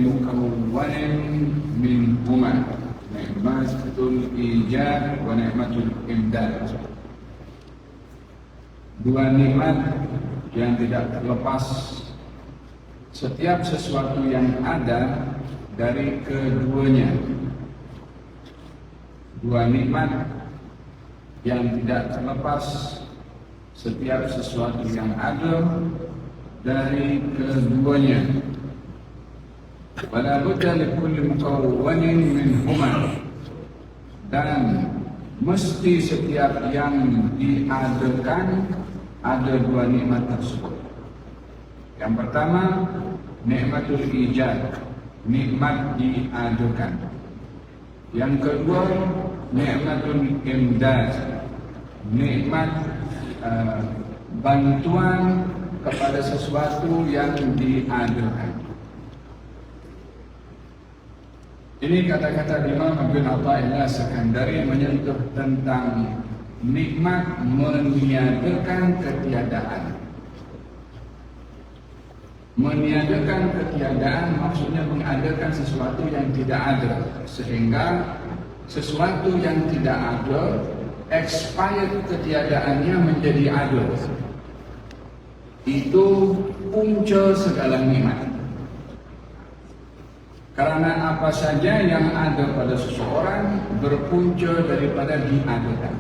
مكون منهما نعمة الإيجاد ونعمة الإمداد. Dua nikmat yang tidak terlepas setiap sesuatu yang ada dari keduanya. Dua nikmat yang tidak terlepas setiap sesuatu yang ada dari keduanya. Wala budda likulli mukawwanin minhuma, dan mesti setiap yang diadakan ada dua nikmat tersebut. Yang pertama, nikmatul ijad, nikmat diadakan. Yang kedua, nikmatul imdad, nikmat bantuan kepada sesuatu yang diadakan. Ini kata-kata Imam Ibn Athaillah Sakandari menyentuh tentang nikmat meniadakan ketiadaan. Meniadakan ketiadaan maksudnya mengadakan sesuatu yang tidak ada, sehingga sesuatu yang tidak ada expired ketiadaannya menjadi ada. Itu punca segala nikmat. Karena apa saja yang ada pada seseorang berpunca daripada diadakan.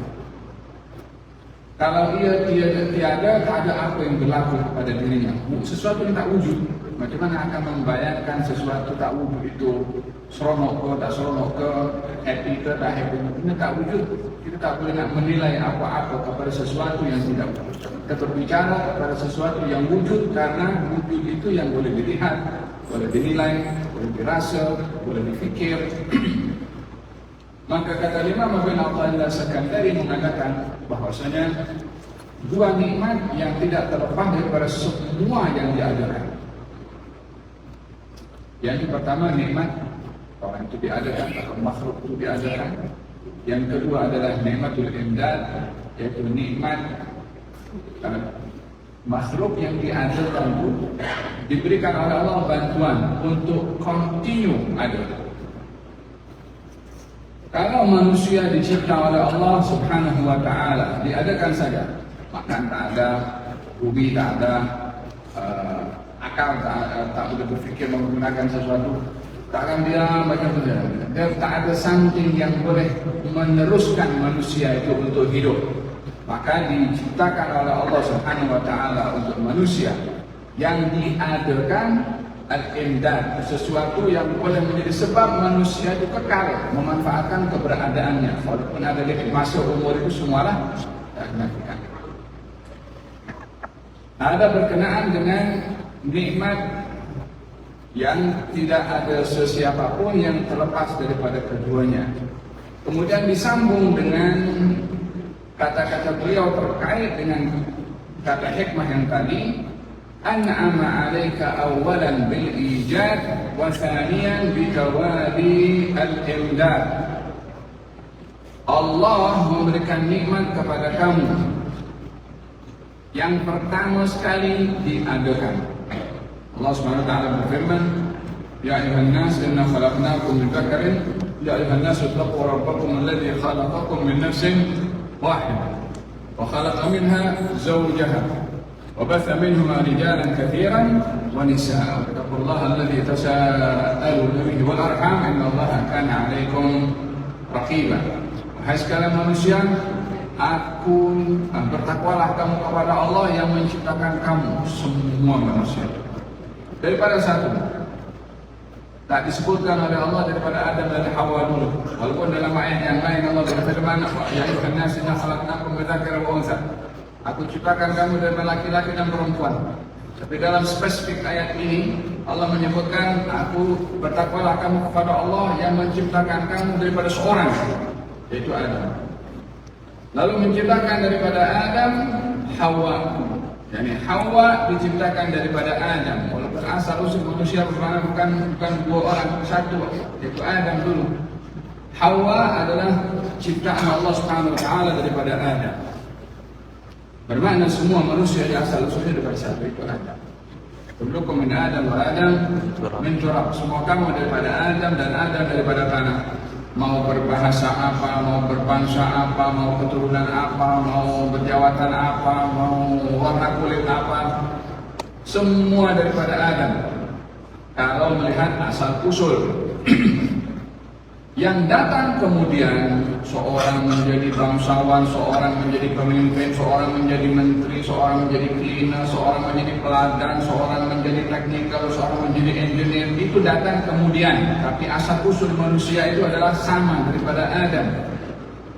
Kalau ia tiada, tak ada apa yang berlaku pada dirinya. Sesuatu yang tak wujud. Macam mana akan membayangkan sesuatu tak wujud itu seronok ke, tak seronok ke, happy ke, tak happy ke? Ini tak wujud. Kita tak boleh nak menilai apa-apa kepada sesuatu yang tidak wujud. Kita berbicara kepada sesuatu yang wujud karena wujud itu yang boleh dilihat, boleh dinilai, boleh dirasa, boleh difikir. Maka kata Imam Ibn Athaillah Sakandari mengatakan bahwasanya dua nikmat yang tidak terlepas daripada semua yang diadakan. Yang pertama nikmat orang itu diadakan atau makhluk itu diadakan. Yang kedua adalah nikmatul imdad, yaitu nikmat makhluk yang diadakan itu diberikan oleh Allah bantuan untuk continue ada. Kalau manusia dicipta oleh Allah Subhanahu wa ta'ala, diadakan saja, makan tak ada, hobi tak ada, akal tak boleh berfikir menggunakan sesuatu, takkan dia macam tu dia tak ada something yang boleh meneruskan manusia itu untuk hidup. Maka diciptakan oleh Allah Subhanahu wa ta'ala untuk manusia yang diadakan al-imdad, sesuatu yang boleh menjadi sebab manusia itu kekal memanfaatkan keberadaannya. Walaupun ada di masa umur itu semualah tak. Ada berkenaan dengan nikmat yang tidak ada sesiapa pun yang terlepas daripada keduanya. Kemudian disambung dengan kata-kata beliau terkait dengan kata hikmah yang tadi, an'ama 'alaika awwalan bil ijad wa thaniyan bi tawali al-imdad. Allah memberikan nikmat kepada kamu. Yang pertama sekali diadakan. Allah Subhanahu wa taala berfirman, ya ayuhan nas inna khalaqnakum min dzakarin ya ayuhan nas ittaqu rabbakum alladhi khalaqakum min nafsin wahidah wa khalaqa minha zawjaha وبث منهما رجالا كثيرا ونساء واتقوا الله الذي تساءلون به والارحام ان الله كان عليكم رقيبا. Wahai sekalian manusia, bertakwalah kamu kepada Allah yang menciptakan kamu semua manusia daripada satu. Tak disebutkan oleh Allah daripada Adam dan Hawa dulu. Walaupun dalam ayat yang lain Allah berfirman, ya ayyuhan nas inna khalaqnakum min dzakarin wa untha. Aku ciptakan kamu dari laki-laki dan perempuan. Tapi dalam spesifik ayat ini Allah menyebutkan, aku bertakwalah kamu kepada Allah yang menciptakan kamu daripada seorang, yaitu Adam. Lalu menciptakan daripada Adam Hawa. Yani Hawa diciptakan daripada Adam. Walaupun asal usul manusia bukan dua orang, satu, yaitu Adam dulu. Hawa adalah ciptaan Allah Subhanahu wa taala daripada Adam. Bermakna semua manusia yang asal usulnya daripada satu, itu Adam. Kullukum min Adam wa Adam min turab. Semua kamu daripada Adam dan Adam daripada tanah. Mau berbahasa apa, mau berbangsa apa, mau keturunan apa, mau berjawatan apa, mau warna kulit apa, semua daripada Adam. Kalau melihat asal usul yang datang kemudian, seorang menjadi bangsawan, seorang menjadi pemimpin, seorang menjadi menteri, seorang menjadi cleaner, seorang menjadi peladan, seorang menjadi teknikal, seorang menjadi engineer, itu datang kemudian. Tapi asal usul manusia itu adalah sama daripada Adam.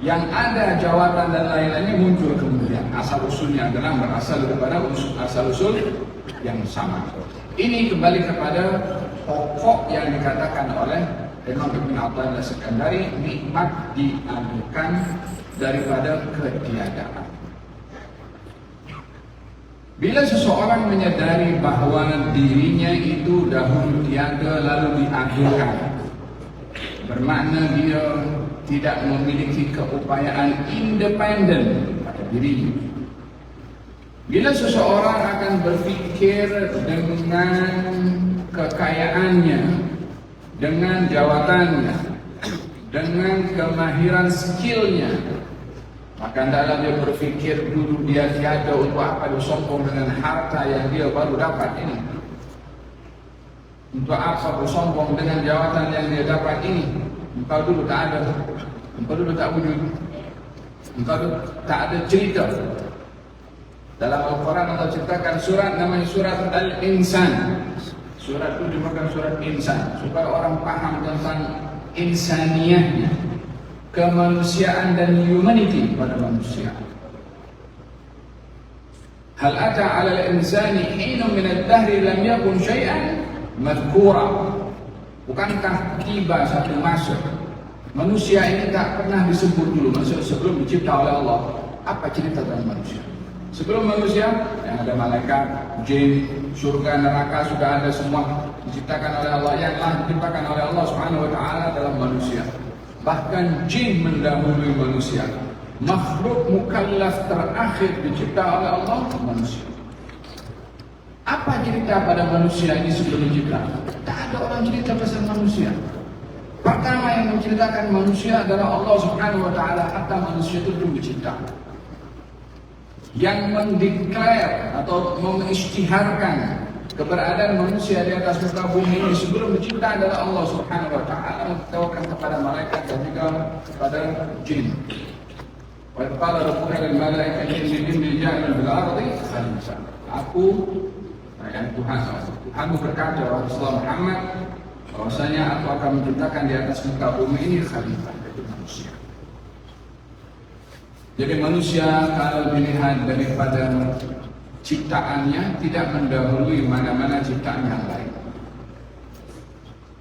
Yang ada jawatan dan lain-lainnya muncul kemudian. Asal usulnya adalah berasal daripada asal usul yang sama. Ini kembali kepada pokok yang dikatakan oleh Imam Ibn Athaillah As-Sakandari, nikmat diadukan daripada ketiadaan. Bila seseorang menyadari bahwa dirinya itu dahulu tiada lalu diadukan, bermakna dia tidak memiliki keupayaan independen pada dirinya. Bila seseorang akan berfikir dengan kekayaannya, dengan jawatannya, dengan kemahiran skillnya, maka hendaklah dia berfikir dulu dia tiada untuk apa dia sombong dengan harta yang dia baru dapat ini. Untuk apa bersombong dengan jawatan yang dia dapat ini? Engkau dulu tak ada, engkau dulu tak wujud, engkau dulu tak ada cerita. Dalam Al-Quran Allah ceritakan surat namanya surat Al-Insan. Surat itu dimakan surat insan, supaya orang paham tentang insaniahnya, kemanusiaan dan humanity pada manusia. Hal ata 'ala al-insani hinun min ad-dahri lam yakun syai'an madhkura. Bukankah tiba satu masa manusia ini tak pernah disebut dulu, maksud sebelum dicipta oleh Allah. Apa cerita tentang manusia? Sebelum manusia yang ada malaikat, jin, surga, neraka sudah ada semua diciptakan oleh Allah, yang telah diciptakan oleh Allah Subhanahu wa taala dalam manusia. Bahkan jin mendahului manusia. Makhluk mukallaf terakhir dicipta oleh Allah manusia. Apa cerita pada manusia ini sebelum dicipta? Tak ada orang cerita pasal manusia. Pertama yang menceritakan manusia adalah Allah Subhanahu wa taala hatta manusia itu belum dicipta. Yang mendeklar atau mengisytiharkan keberadaan manusia di atas muka bumi ini sebelum dicipta adalah Allah Subhanahu wa taala, memberitahukan kepada malaikat dan juga kepada jin. Wa qala rabbuka lil malaikati inni ja'ilun fil ardi khalifah. Aku yang Tuhanmu berkata wahai Rasulullah Muhammad bahwasanya aku akan menciptakan di atas muka bumi ini khalifah, yaitu manusia. Jadi manusia kalau dilihat daripada ciptaannya tidak mendahului mana-mana ciptaan yang lain.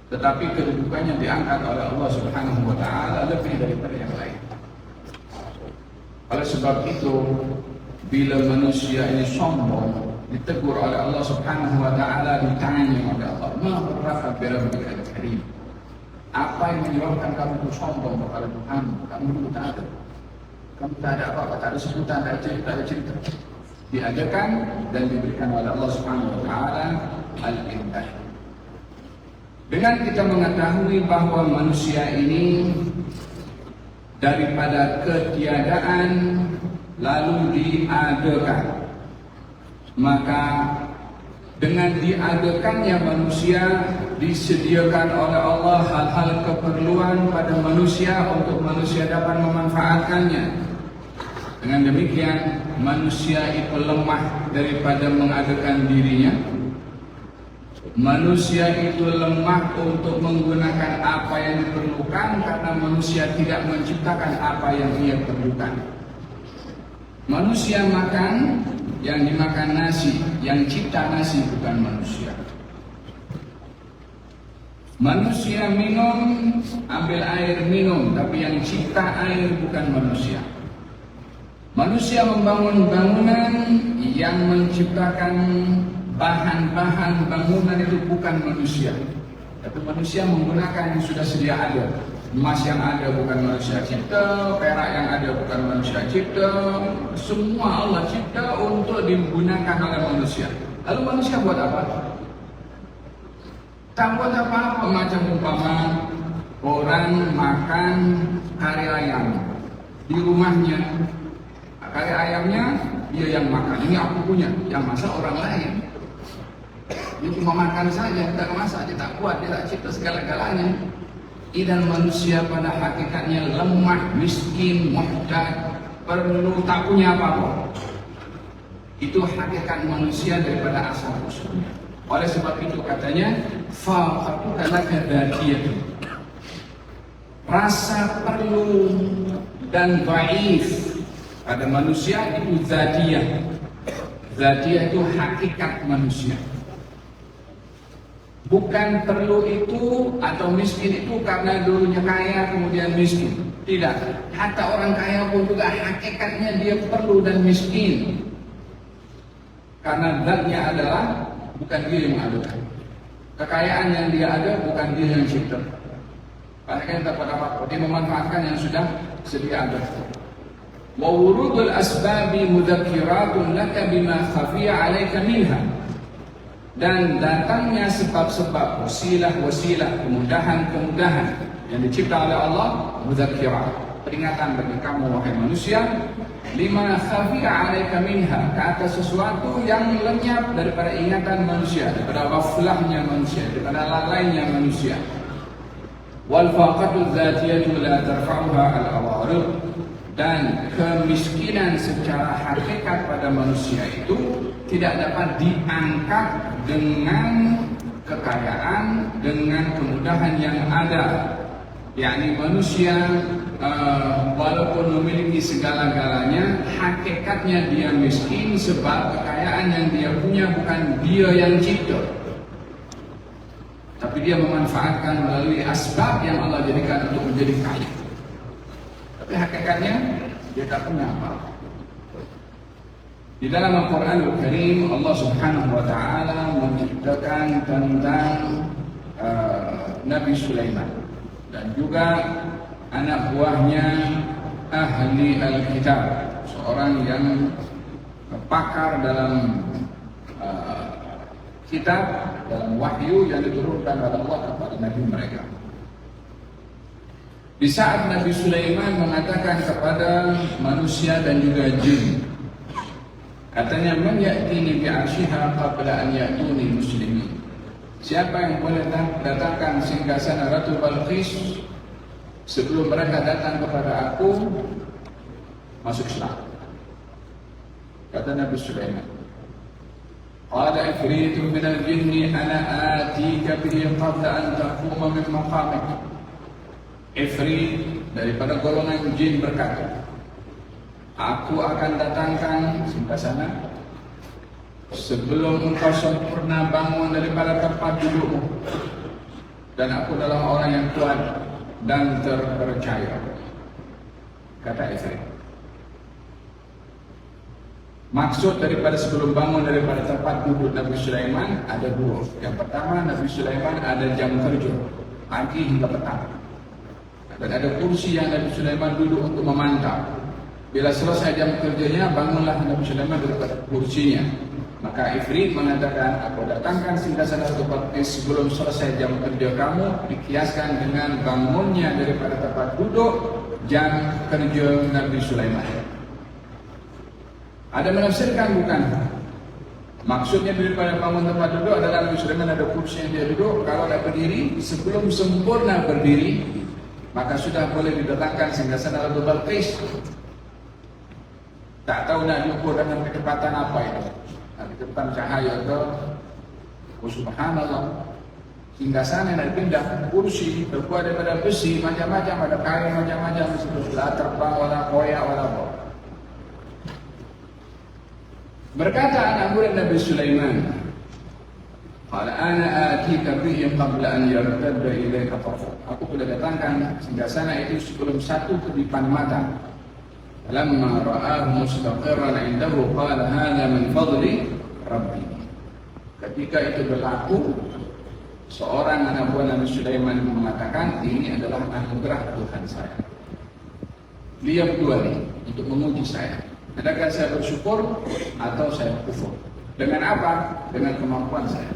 Tetapi kedudukannya diangkat oleh Allah Subhanahu wa taala lebih daripada yang lain. Oleh sebab itu, bila manusia ini sombong, ditegur oleh Allah Subhanahu wa taala, ditanya oleh Allah, "Ma baraka bi rabbikal karim?" Apa yang menyebabkan kamu sombong kepada Tuhan? Kamu dulu tak ada. Kamu tak ada apa-apa, tak ada sebutan, tak ada cerita. Diadakan dan diberikan oleh Allah Subhanahu wa taala al-indah. Dengan kita mengetahui bahwa manusia ini daripada ketiadaan lalu diadakan, maka dengan diadakannya manusia disediakan oleh Allah hal-hal keperluan pada manusia untuk manusia dapat memanfaatkannya. Dengan demikian manusia itu lemah daripada mengadakan dirinya. Manusia itu lemah untuk menggunakan apa yang diperlukan karena manusia tidak menciptakan apa yang ia perlukan. Manusia makan, yang dimakan nasi, yang cipta nasi bukan manusia. Manusia minum, ambil air minum, tapi yang cipta air bukan manusia. Manusia membangun bangunan, yang menciptakan bahan-bahan bangunan itu bukan manusia. Tapi manusia menggunakan yang sudah sedia ada. Emas yang ada bukan manusia cipta, perak yang ada bukan manusia cipta. Semua Allah cipta untuk digunakan oleh manusia. Lalu manusia buat apa? Tak buat apa-apa. Macam umpama orang makan kari ayam di rumahnya, kari ayamnya dia yang makan, ini aku punya, yang masak orang lain. Dia cuma makan saja, tidak masak, dia tak kuat, dia tak cipta segala-galanya. Dan manusia pada hakikatnya lemah, miskin, muhtaj, perlu tak punya apa-apa. Itu hakikat manusia daripada asal usulnya. Oleh sebab itu katanya, faqatuka laka dzatiyah. Rasa perlu dan dhaif pada manusia itu dzatiyah. Dzatiyah itu hakikat manusia. Bukan perlu itu atau miskin itu karena dulunya kaya kemudian miskin. Tidak. Hatta orang kaya pun juga hakikatnya dia perlu dan miskin. Karena zatnya adalah bukan dia yang mengadakan. Kekayaan yang dia ada bukan dia yang cipta. Karena dapat apa? Dia memanfaatkan yang sudah sedia ada. Wa wurudul asbabi mudzakiratun laka bima khafiya 'alaika minha. Dan datangnya sebab-sebab, wasilah-wasilah, kemudahan-kemudahan yang dicipta oleh Allah, mudzakirat, peringatan bagi kamu wahai manusia, lima khafiya 'alaika minha, ke atas sesuatu yang lenyap daripada ingatan manusia, daripada ghaflahnya manusia, daripada lalainya manusia. Wal faqatu dzatiyatu la tarfa'uha al-awarid. Dan kemiskinan secara hakikat pada manusia itu tidak dapat diangkat dengan kekayaan, dengan kemudahan yang ada. yakni manusia walaupun memiliki segala-galanya, hakikatnya dia miskin sebab kekayaan yang dia punya bukan dia yang cipta, tapi dia memanfaatkan melalui asbab yang Allah jadikan untuk menjadi kaya. Tapi hakikatnya dia tak punya apa. Di dalam Al-Quranul Karim Allah Subhanahu wa Ta'ala menceritakan tentang Nabi Sulaiman dan juga anak buahnya ahli Alkitab, seorang yang pakar dalam kitab, dalam wahyu yang diturunkan oleh Allah kepada Nabi mereka. Di saat Nabi Sulaiman mengatakan kepada manusia dan juga jin, katanya, "Man ya'tini bi'arsyiha qabla an ya'tuni muslimin." Siapa yang boleh datangkan singgasana Ratu Balqis sebelum mereka datang kepada aku, masuk Islam. Kata Nabi Sulaiman, "Qala ifritun minal jinni ana atika bihi qabla an taquma min maqamik." Ifrit daripada golongan jin berkata, "Aku akan datangkan singgasana sebelum engkau sempurna bangun daripada tempat dudukmu, dan aku adalah orang yang kuat dan terpercaya." Kata Ifrit. Maksud daripada sebelum bangun daripada tempat duduk Nabi Sulaiman ada dua. Yang pertama, Nabi Sulaiman ada jam kerja pagi hingga petang, dan ada kursi yang Nabi Sulaiman duduk untuk memantau. Bila selesai jam kerjanya, bangunlah Nabi Sulaiman daripada kursinya. Maka Ifrit mengatakan, "Aku datangkan singgasana Ratu Balqis sebelum selesai jam kerja kamu," dikiaskan dengan bangunnya daripada tempat duduk jam kerja Nabi Sulaiman. Ada menafsirkan bukan. Maksudnya daripada bangun tempat duduk adalah Nabi Sulaiman ada kursi yang dia duduk. Kalau ada berdiri, sebelum sempurna berdiri, maka sudah boleh didatangkan singgasana Ratu Balqis. Tak tahu nak diukur dengan kecepatan apa itu. Kecepatan cahaya ke, oh subhanallah, singgasana nak pindah kursi terbuat daripada besi macam-macam, ada kain macam-macam, la terbang wala koyak wala apa. Berkata anak murid Nabi Sulaiman, "Qala ana atika bihi qabla an yartadda ilayka tarfuk." Aku sudah datangkan singgasana itu sebelum satu kedipan mata. Lamma ra'ahu mustaqirran 'indahu qala hadha min fadli rabbi. Ketika itu berlaku, seorang anak buah Nabi Sulaiman mengatakan, "Ini adalah anugerah Tuhan saya." Dia berdua nih untuk menguji saya. Adakah saya bersyukur atau saya kufur? Dengan apa? Dengan kemampuan saya.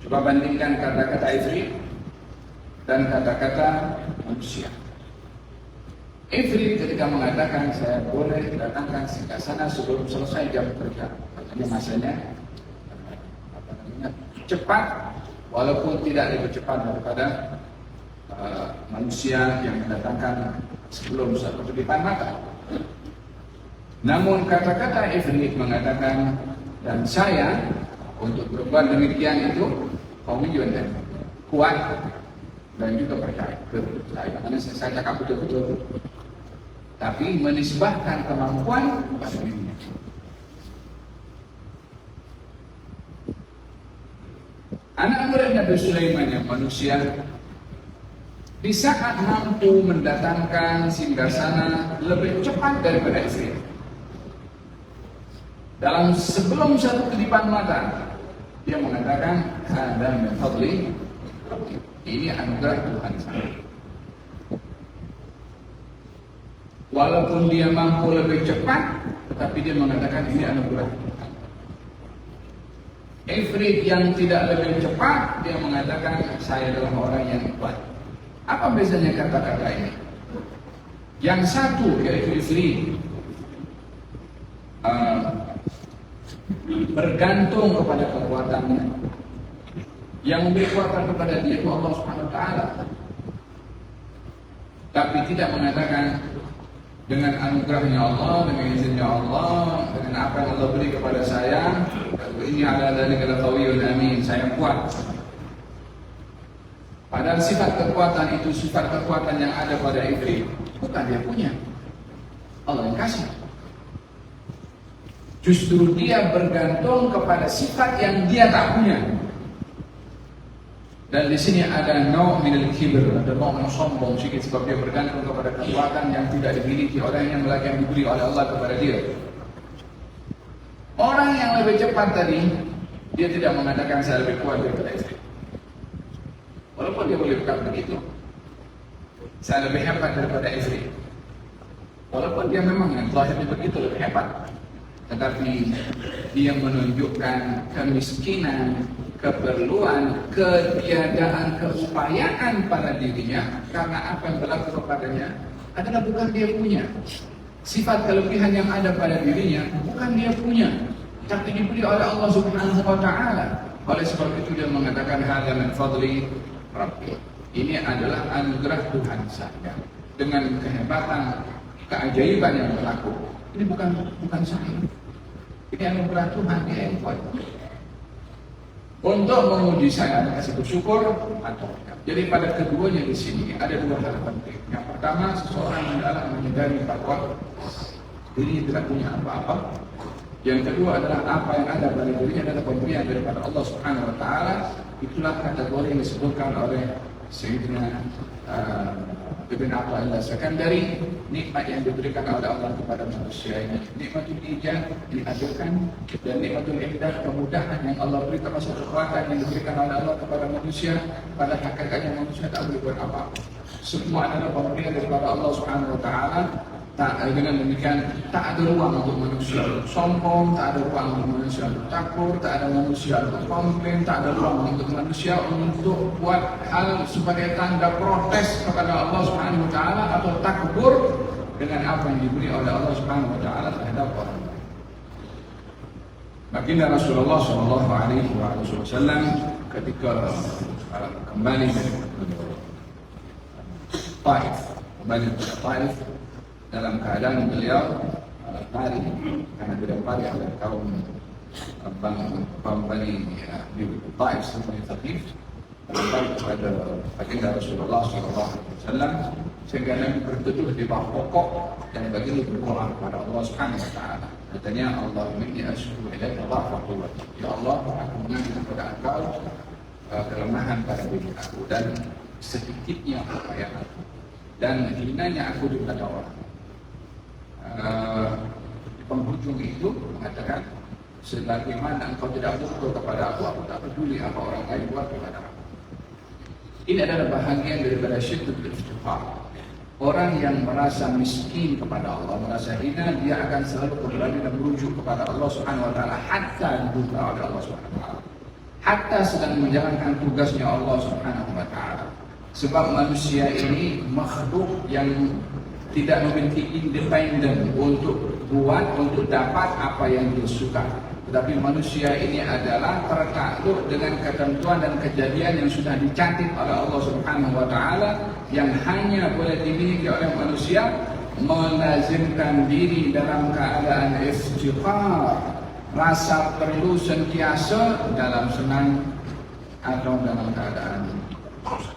Coba bandingkan kata-kata Ifrit dan kata-kata manusia. Ifrit ketika mengatakan saya boleh datangkan singgah sebelum selesai jam kerja, katanya masanya cepat, walaupun tidak lebih cepat daripada manusia yang mendatangkan sebelum satu kedipan mata. Namun kata-kata Ifrit mengatakan, dan saya untuk berbuat demikian itu qawiyun dan kuat dan juga percaya. Karena saya cakap betul-betul, tapi menisbahkan kemampuan kepada dirinya. Anak murid Nabi Sulaiman yang manusia di saat mampu mendatangkan singgasana lebih cepat daripada Ifrit. Dalam sebelum satu kedipan mata, dia mengatakan, "Hada min fadli." Ini anugerah Tuhan saya. Walaupun dia mampu lebih cepat, tetapi dia mengatakan ini anugerah Tuhan. Ifrit yang tidak lebih cepat, dia mengatakan saya adalah orang yang kuat. Apa bezanya kata-kata ini? Yang satu yaitu Ifrit bergantung kepada kekuatannya. Yang memberi kekuatan kepada dia itu Allah Subhanahu wa taala. Tapi tidak mengatakan dengan anugerahnya Allah, dengan izinnya Allah, dengan apa yang Allah beri kepada saya, ini ala dzalika laqawiyyun amin, saya kuat. Padahal sifat kekuatan itu sifat kekuatan yang ada pada Ifrit, bukan dia punya. Allah yang kasih. Justru dia bergantung kepada sifat yang dia tak punya. Dan di sini ada nau' minal kibr, ada nau' yang sombong sedikit, sebab dia bergantung kepada kekuatan yang tidak dimiliki olehnya, melainkan diberi oleh Allah kepada dia. Orang yang lebih cepat tadi, dia tidak mengatakan saya lebih kuat daripada Ifrit. Walaupun dia boleh berkata begitu, saya lebih hebat daripada Ifrit. Walaupun dia memang yang zahirnya begitu lebih hebat, tetapi dia menunjukkan kemiskinan, keperluan, ketiadaan keupayaan pada dirinya, karena apa yang berlaku kepadanya adalah bukan dia punya. Sifat kelebihan yang ada pada dirinya bukan dia punya, tapi diberi oleh Allah Subhanahu wa taala. Oleh sebab itu dia mengatakan hadza min fadli Rabbi. Ini adalah anugerah Tuhan saya. Dengan kehebatan, keajaiban yang berlaku. Ini bukan saya. Ini anugerah Tuhan, dia yang kuat. Untuk menguji saya ada kasih bersyukur atau tidak. Jadi pada keduanya di sini ada dua hal penting. Yang pertama, seseorang adalah menyadari bahwa dirinya tidak punya apa-apa. Yang kedua adalah apa yang ada pada dirinya adalah pemberian daripada Allah Subhanahu wa taala. Itulah kategori yang disebutkan oleh Sayyidina Ibn Athaillah As-Sakandari, nikmat yang diberikan oleh Allah kepada manusia ini. Nikmatul ijab dihadirkan, dan nikmatul ihdath, kemudahan yang Allah beri, termasuk kekuatan yang diberikan oleh Allah kepada manusia. Pada hakikatnya manusia tak boleh buat apa-apa. Semua adalah pemberian daripada Allah Subhanahu wa taala. Dengan demikian tak ada ruang untuk manusia sombong, tak ada ruang untuk manusia untuk takut, tak ada manusia untuk komplain, tak ada ruang untuk manusia untuk buat hal sebagai tanda protes kepada Allah Subhanahu wa taala atau takbur dengan apa yang diberi oleh Allah Subhanahu wa taala terhadap orang. Baginda Rasulullah sallallahu alaihi wasallam ketika kembali dari Taif, dalam keadaan beliau lari karena beliau lari oleh kaum Bani Taif sebagai Thaqif, kembali kepada baginda Rasulullah SAW, sehingga Nabi berteduh di bawah pokok dan baginda berdoa kepada Allah Subhanahu wa taala. Katanya, Allahumma inni asyhadu ilaika dha'fa quwwati. Ya Allah, aku meminta kepada Engkau kelemahan pada diri aku dan sedikitnya upaya aku dan hinanya aku kepada orang. Penghujung itu mengatakan, sebagaimana engkau tidak berdoa kepada aku tak peduli apa orang lain buat kepada aku. Ini adalah bahagian daripada syiddatul iftiqar. Orang yang merasa miskin kepada Allah, merasa hina, dia akan selalu kembali dan merujuk kepada Allah Subhanahu wa taala hatta dibuka oleh Allah Subhanahu wa taala. Hatta sedang menjalankan tugasnya Allah Subhanahu wa taala. Sebab manusia ini makhluk yang tidak memiliki independen untuk buat, untuk dapat apa yang dia suka. Tetapi manusia ini adalah tertakluk dengan ketentuan dan kejadian yang sudah dicatat oleh Allah Subhanahu wa taala, yang hanya boleh dimiliki oleh manusia melazimkan diri dalam keadaan iftiqar, rasa perlu sentiasa dalam senang atau dalam keadaan susah.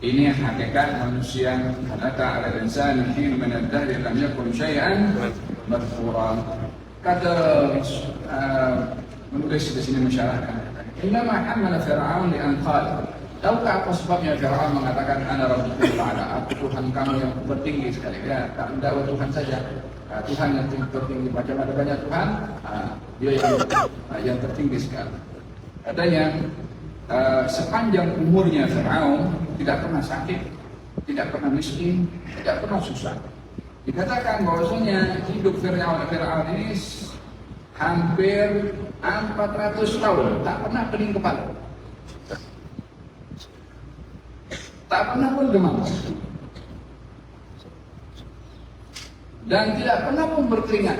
Ini hakikat manusia. Hatta ala insan hin min ad-dahr lam yakun syai'an madhkura. Kata menulis di sini mensyarahkan, "Innama hamala Fir'aun li an qala." Tahukah apa sebabnya Fir'aun mengatakan ana rabbukum a'la, aku Tuhan kamu yang tertinggi sekali. Ya, tak mendakwa Tuhan saja. Tuhan yang tertinggi, macam ada banyak Tuhan, dia yang tertinggi sekali. Katanya sepanjang umurnya Fir'aun tidak pernah sakit, tidak pernah miskin, tidak pernah susah. Dikatakan bahwasanya hidup Fir'aun ini hampir 400 tahun tak pernah pening kepala, tak pernah pun demam, dan tidak pernah pun berkeringat.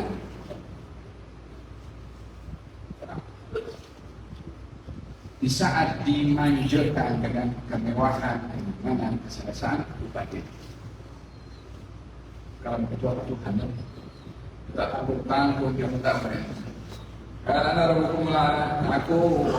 Di saat dimanjakan dengan kemewahan, kenyamanan, keselesaan, lupa diri. Kalau ketua Tuhan, tak tanggung dia minta mereka. Karena aku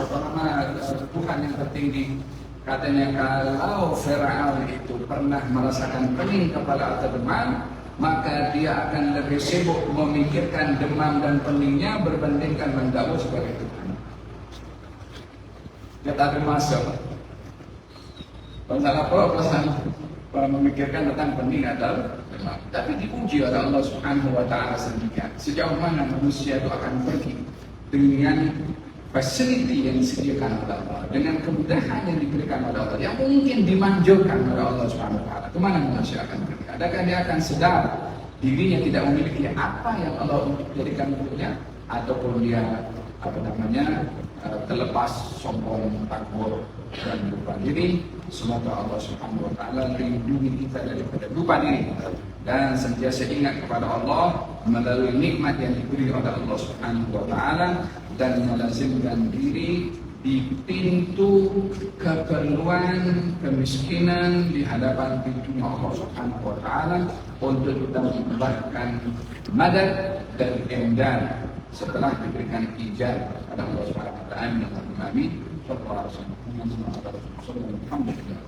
Tuhan yang tertinggi. Katanya kalau Fir'aun itu pernah merasakan pening kepala atau demam, maka dia akan lebih sibuk memikirkan demam dan peningnya berbandingkan mendakwa sebagai Tuhan. Dia tak ada masa. Masalah perasaan memikirkan tentang pening atau demam. Tapi diuji oleh Allah Subhanahu wa taala sendiri. Sejauh mana manusia itu akan pergi dengan fasiliti yang disediakan oleh Allah, dengan kemudahan yang diberikan oleh Allah, yang mungkin dimanjurkan oleh Allah Subhanahu wa taala. Kemana manusia akan pergi? Adakah dia akan sedar dirinya tidak memiliki apa yang Allah jadikan untuknya, ataupun dia terlepas sombong, takbur dan lupa diri? Semoga Allah Subhanahu wa taala lindungi kita daripada lupa diri dan sentiasa ingat kepada Allah melalui nikmat yang diberi oleh Allah Subhanahu wa taala, dan melazimkan diri di pintu keperluan, kemiskinan di hadapan pintunya Allah Subhanahu wa taala untuk kita memberikan madad dan imdad setelah diberikan ijazah pada Allah Subhanahu wa taala. Amin. Sallallahu alaihi wasallam. Alhamdulillah.